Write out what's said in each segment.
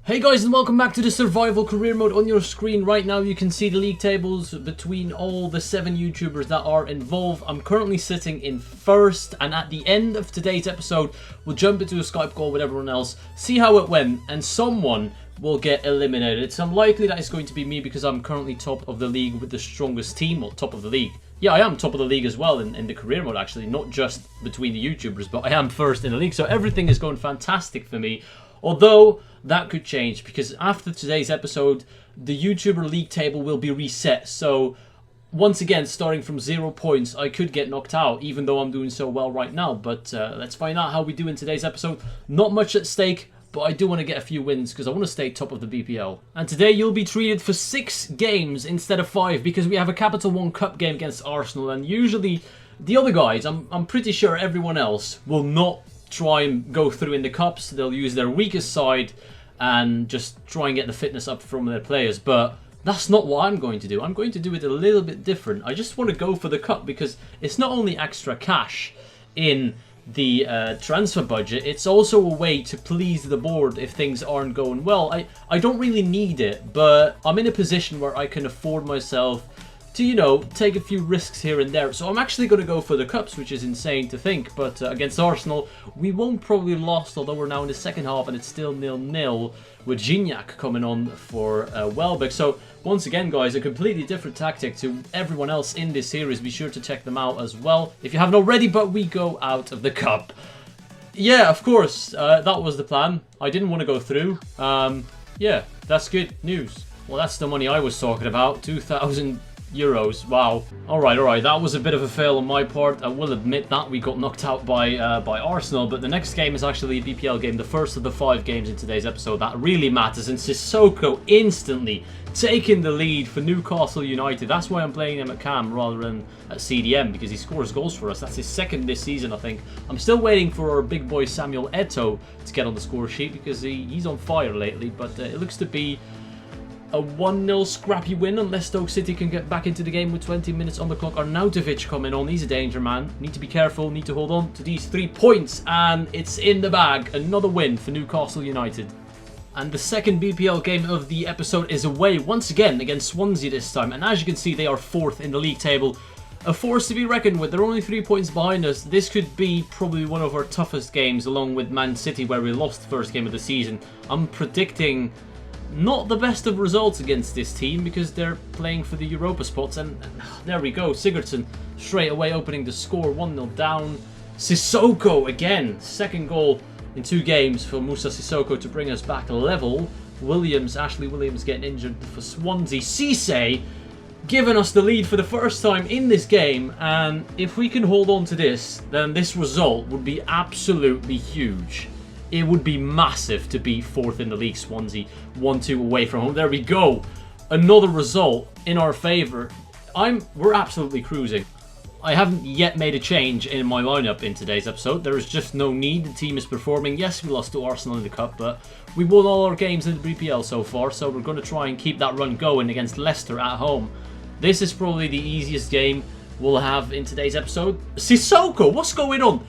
Hey guys, and welcome back to the survival career mode. On your screen right now you can see the league tables between all the 7 YouTubers that are involved. I'm currently sitting in first, and at the end of today's episode we'll jump into a Skype call with everyone else, see how it went, and someone will get eliminated. It's unlikely that it's going to be me because I'm currently top of the league with the strongest team, or top of the league. Yeah, I am top of the league as well in the career mode actually, not just between the YouTubers, but I am first in the league, so everything is going fantastic for me. Although, that could change, because after today's episode, the YouTuber league table will be reset. So, once again, starting from 0 points, I could get knocked out, even though I'm doing so well right now. But let's find out how we do in today's episode. Not much at stake, but I do want to get a few wins, because I want to stay top of the BPL. And today, you'll be treated for 6 games instead of 5, because we have a Capital One Cup game against Arsenal. And usually, the other guys, I'm pretty sure everyone else will not try and go through in the cups. They'll use their weakest side and just try and get the fitness up from their players, but that's not what I'm going to do. I'm going to do it a little bit different. I just want to go for the cup because it's not only extra cash in the transfer budget, it's also a way to please the board if things aren't going well. I don't really need it, but I'm in a position where I can afford myself to, you know, take a few risks here and there. So I'm actually going to go for the cups, which is insane to think. But against Arsenal, we won't probably lost, although we're now in the second half and it's still 0-0 with Gignac coming on for Welbeck. So once again, guys, a completely different tactic to everyone else in this series. Be sure to check them out as well if you haven't already. But we go out of the cup. Yeah, of course, that was the plan. I didn't want to go through. Yeah, that's good news. Well, that's the money I was talking about. 2,000 euros. Wow. Alright, that was a bit of a fail on my part. I will admit that we got knocked out by Arsenal, but the next game is actually a BPL game, the first of the 5 games in today's episode. That really matters, and Sissoko instantly taking the lead for Newcastle United. That's why I'm playing him at Cam rather than at CDM, because he scores goals for us. That's his second this season, I think. I'm still waiting for our big boy Samuel Eto'o to get on the score sheet, because he's on fire lately, but it looks to be a 1-0 scrappy win unless Stoke City can get back into the game with 20 minutes on the clock. Arnautovic coming on. He's a danger man. Need to be careful. Need to hold on to these 3 points. And it's in the bag. Another win for Newcastle United. And the second BPL game of the episode is away once again against Swansea this time. And as you can see, they are 4th in the league table. A force to be reckoned with. They're only 3 points behind us. This could be probably one of our toughest games, along with Man City, where we lost the first game of the season. I'm predicting not the best of results against this team because they're playing for the Europa spots, and there we go. Sigurdsson straight away opening the score, 1-0 down. Sissoko again, second goal in 2 games for Moussa Sissoko to bring us back level. Ashley Williams getting injured for Swansea. Cisse giving us the lead for the first time in this game, and if we can hold on to this, then this result would be absolutely huge. It would be massive to be 4th in the league. Swansea 1-2 away from home. There we go. Another result in our favour. We're absolutely cruising. I haven't yet made a change in my lineup in today's episode. There is just no need. The team is performing. Yes, we lost to Arsenal in the cup, but we won all our games in the BPL so far, so we're going to try and keep that run going against Leicester at home. This is probably the easiest game we'll have in today's episode. Sissoko, what's going on?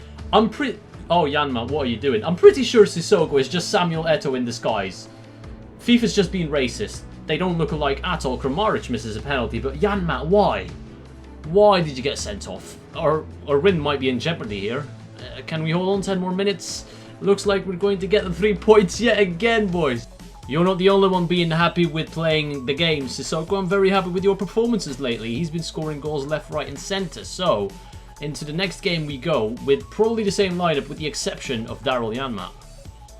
Oh, Yanma, what are you doing? I'm pretty sure Sissoko is just Samuel Eto'o in disguise. FIFA's just being racist. They don't look alike at all. Kramaric misses a penalty, but Yanma, why? Why did you get sent off? Our win might be in jeopardy here. Can we hold on 10 more minutes? Looks like we're going to get the 3 points yet again, boys. You're not the only one being happy with playing the game, Sissoko. I'm very happy with your performances lately. He's been scoring goals left, right and centre, so into the next game we go with probably the same lineup with the exception of Daryl Janmaat.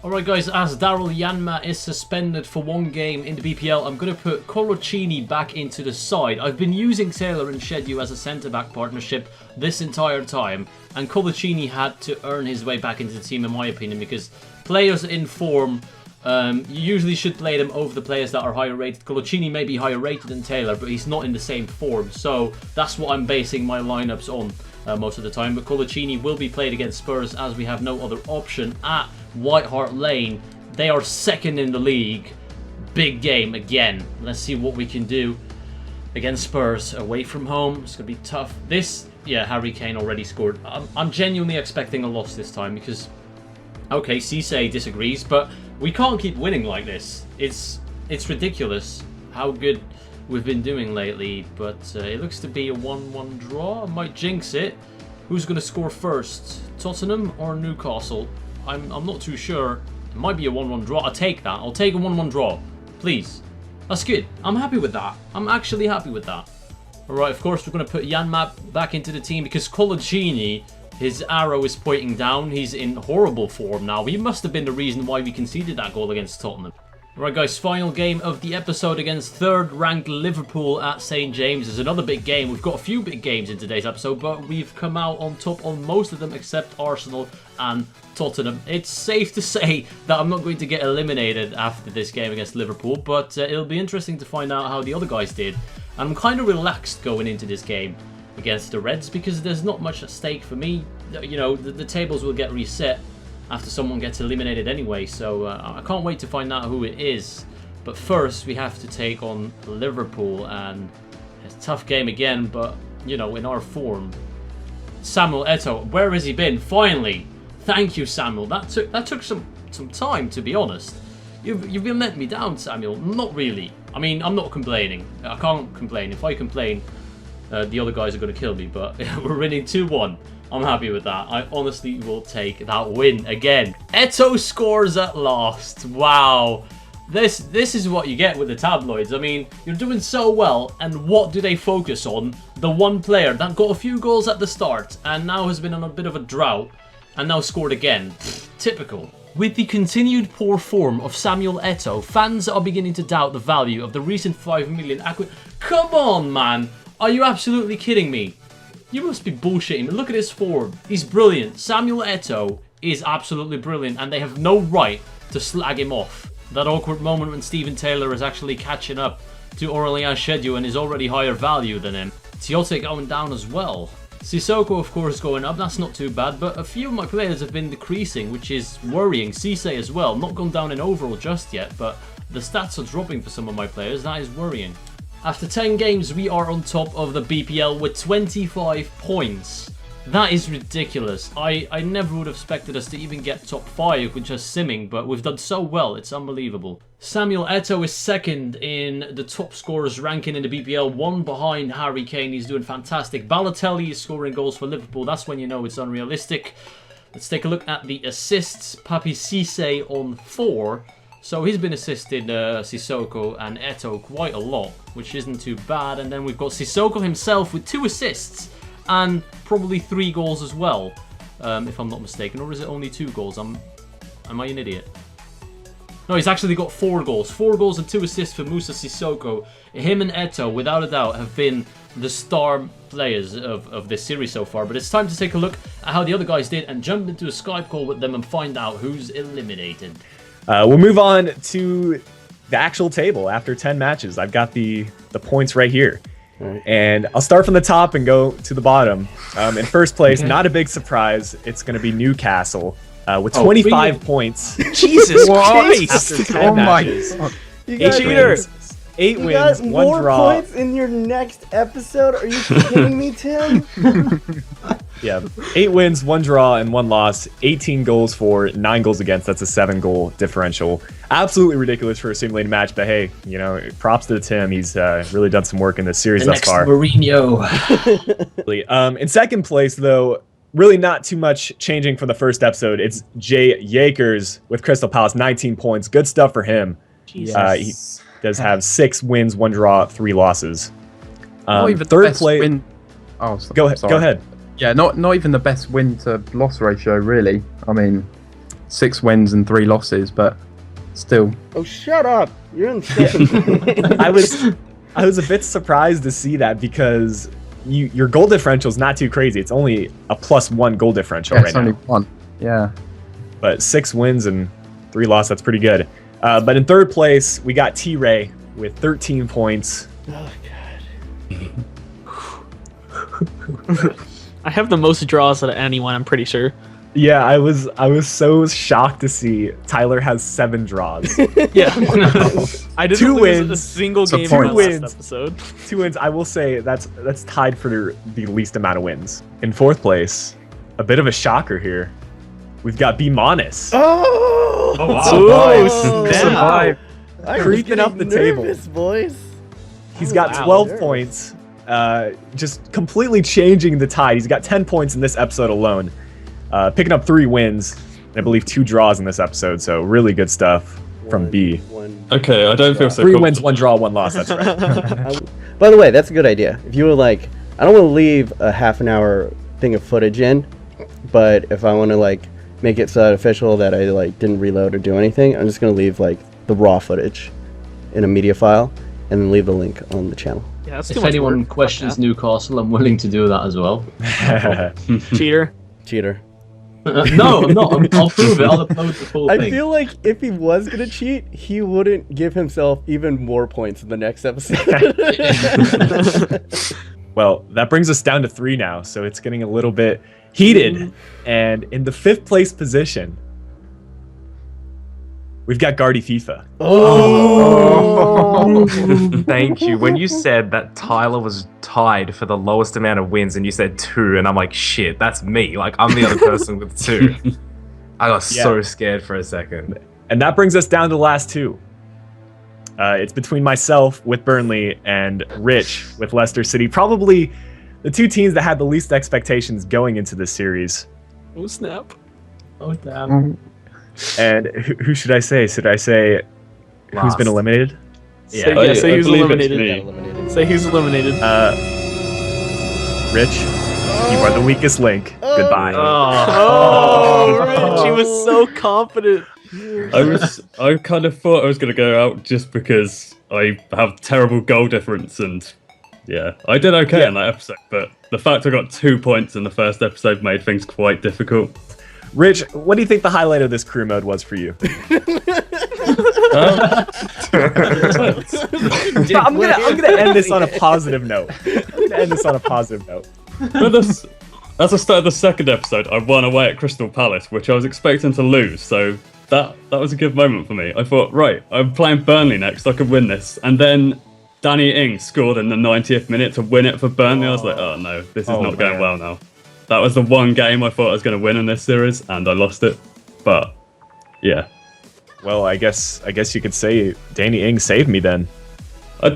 Alright guys, as Daryl Janmaat is suspended for 1 game in the BPL, I'm going to put Coloccini back into the side. I've been using Taylor and Shedu as a centre-back partnership this entire time, and Coloccini had to earn his way back into the team in my opinion, because players in form, you usually should play them over the players that are higher rated. Coloccini may be higher rated than Taylor, but he's not in the same form, so that's what I'm basing my lineups on. Most of the time, but Coloccini will be played against Spurs as we have no other option at White Hart Lane. They are 2nd in the league. Big game again. Let's see what we can do against Spurs away from home. It's going to be tough. Yeah, Harry Kane already scored. I'm genuinely expecting a loss this time because, okay, Cisse disagrees, but We can't keep winning like this. It's ridiculous how good we've been doing lately, but it looks to be a 1-1 draw. I might jinx it. Who's going to score first? Tottenham or Newcastle? I'm not too sure. It might be a 1-1 draw. I'll take that. I'll take a 1-1 draw. Please. That's good. I'm happy with that. I'm actually happy with that. Alright, of course, we're going to put Janmaat back into the team because Colaccini, his arrow is pointing down. He's in horrible form now. He must have been the reason why we conceded that goal against Tottenham. Right, guys, final game of the episode against third-ranked Liverpool at St. James. Is another big game. We've got a few big games in today's episode, but we've come out on top on most of them except Arsenal and Tottenham. It's safe to say that I'm not going to get eliminated after this game against Liverpool, but it'll be interesting to find out how the other guys did. And I'm kind of relaxed going into this game against the Reds because there's not much at stake for me. You know, the tables will get reset after someone gets eliminated anyway, so I can't wait to find out who it is. But first, we have to take on Liverpool, and it's a tough game again, but, you know, in our form. Samuel Eto'o, where has he been? Finally! Thank you, Samuel. That took some time, to be honest. You've been letting me down, Samuel. Not really. I mean, I'm not complaining. I can't complain. If I complain, the other guys are going to kill me, but we're winning 2-1. I'm happy with that. I honestly will take that win again. Eto'o scores at last. Wow. This is what you get with the tabloids. I mean, you're doing so well, and what do they focus on? The one player that got a few goals at the start, and now has been on a bit of a drought, and now scored again. Typical. With the continued poor form of Samuel Eto'o, fans are beginning to doubt the value of the recent 5 million acquisition. Come on, man. Are you absolutely kidding me? You must be bullshitting me. Look at his form. He's brilliant. Samuel Eto'o is absolutely brilliant, and they have no right to slag him off. That awkward moment when Steven Taylor is actually catching up to Aurélien Chedjou and is already higher value than him. Tiote going down as well. Sissoko, of course, going up. That's not too bad, but a few of my players have been decreasing, which is worrying. Cisse as well. Not gone down in overall just yet, but the stats are dropping for some of my players. That is worrying. After 10 games, we are on top of the BPL with 25 points. That is ridiculous. I never would have expected us to even get top 5 with just simming, but we've done so well, it's unbelievable. Samuel Eto'o is second in the top scorers ranking in the BPL, one behind Harry Kane. He's doing fantastic. Balotelli is scoring goals for Liverpool. That's when you know it's unrealistic. Let's take a look at the assists. Papi Cisse on 4. So he's been assisted Sissoko and Eto'o quite a lot, which isn't too bad. And then we've got Sissoko himself with 2 assists and probably 3 goals as well, if I'm not mistaken. Or is it only 2 goals? Am I an idiot? No, he's actually got 4 goals. 4 goals and 2 assists for Moussa Sissoko. Him and Eto'o, without a doubt, have been the star players of this series so far. But it's time to take a look at how the other guys did and jump into a Skype call with them and find out who's eliminated. We'll move on to the actual table after 10 matches. I've got the points right here. Right. And I'll start from the top and go to the bottom. In first place, not a big surprise, it's going to be Newcastle with 25 points. Jesus Christ! After 10 matches. God. You guys 8 wins, 1 more draw. Points in your next episode? Are you kidding me, Tim? Yeah, 8 wins, 1 draw, and 1 loss. 18 goals for, 9 goals against. That's a 7-goal differential. Absolutely ridiculous for a simulated match, but hey, you know, props to Tim. He's really done some work in this series thus far. Mourinho. In second place, though, really not too much changing from the first episode. It's Jay Yakers with Crystal Palace, 19 points. Good stuff for him. He does have 6 wins, 1 draw, 3 losses. Third place. Oh, go ahead. Yeah, not even the best win to loss ratio, really. I mean, 6 wins and 3 losses, but still. Oh, shut up! You're in second. I was a bit surprised to see that because your goal differential is not too crazy. It's only a +1 goal differential right now. It's only 1. Yeah. But 6 wins and 3 losses, that's pretty good. But in third place, we got T-Ray with 13 points. Oh, God. I have the most draws out of anyone, I'm pretty sure. Yeah, I was so shocked to see Tyler has 7 draws. Yeah. I didn't 2 lose wins, a single game in 2 the wins. last episode. 2 wins, I will say that's tied for the least amount of wins. In fourth place, a bit of a shocker here. we've got B-. Oh! Oh, Survive. I'm Creeping up the table. nervous, boys. He's got Wow. 12 points, just completely changing the tide. He's got 10 points in this episode alone, picking up 3 wins, and I believe 2 draws in this episode, so really good stuff from B. Okay, I don't feel so 3 confident. wins, 1 draw, 1 loss, that's right. By the way, that's a good idea. If you were like, I don't want to leave a half an hour thing of footage in, but if I want to like make it so official that I like didn't reload or do anything, I'm just gonna leave like the raw footage in a media file and then leave the link on the channel. Yeah, that's too If much anyone work. questions Newcastle, I'm willing to do that as well. Cheater. Cheater. No, I'm not. I'll prove it. I'll upload the full I thing. feel like if he was gonna cheat, he wouldn't give himself even more points in the next episode. Well, that brings us down to 3 now, so it's getting a little bit heated. And in the 5th place position, we've got Guardy FIFA. Oh! Thank you. When you said that Tyler was tied for the lowest amount of wins and you said 2, and I'm like, shit, that's me. Like, I'm the other person with 2. I got so scared for a second. And that brings us down to the last 2. It's between myself with Burnley and Rich with Leicester City. Probably the 2 teams that had the least expectations going into this series. Oh snap. Oh damn. And who should I say? Should I say who's been Last. eliminated? Say, I- say I who's believe it's eliminated. me. Say who's eliminated. Rich, you are the weakest link. Goodbye. Oh, Rich, he was so confident. I kind of thought I was going to go out just because I have terrible goal difference, and yeah, I did okay in that episode, but the fact I got 2 points in the first episode made things quite difficult. Rich, what do you think the highlight of this career mode was for you? I'm gonna end this on a positive note. But as I started the second episode, I won away at Crystal Palace, which I was expecting to lose, so that was a good moment for me. I thought, right, I'm playing Burnley next, I could win this. And then Danny Ings scored in the 90th minute to win it for Burnley. I was like, oh no, this is not going well now. That was the one game I thought I was going to win in this series, and I lost it. But yeah. Well, I guess you could say Danny Ings saved me then.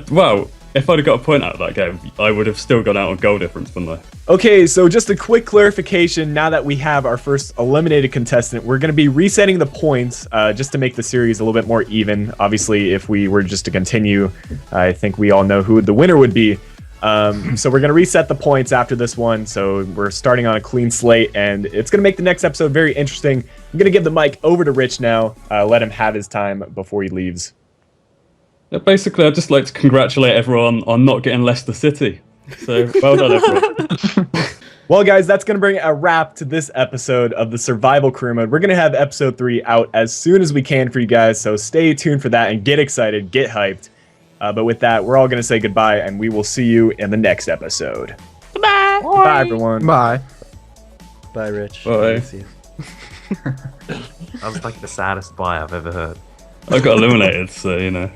Well, if I'd have got a point out of that game, I would have still gone out on goal difference, wouldn't I? Okay, so just a quick clarification. Now that we have our first eliminated contestant, we're going to be resetting the points just to make the series a little bit more even. Obviously, if we were just to continue, I think we all know who the winner would be. So we're going to reset the points after this one. So we're starting on a clean slate, and it's going to make the next episode very interesting. I'm going to give the mic over to Rich now. Let him have his time before he leaves. Yeah, basically, I'd just like to congratulate everyone on not getting Leicester City. So, well done, everyone. Well, guys, that's going to bring a wrap to this episode of the Survival Career Mode. We're going to have episode 3 out as soon as we can for you guys, so stay tuned for that and get excited, get hyped. But with that, we're all going to say goodbye, and we will see you in the next episode. Goodbye. Bye, everyone. Bye. Bye, Rich. Bye. See you. That was like the saddest bye I've ever heard. I got eliminated, so, you know.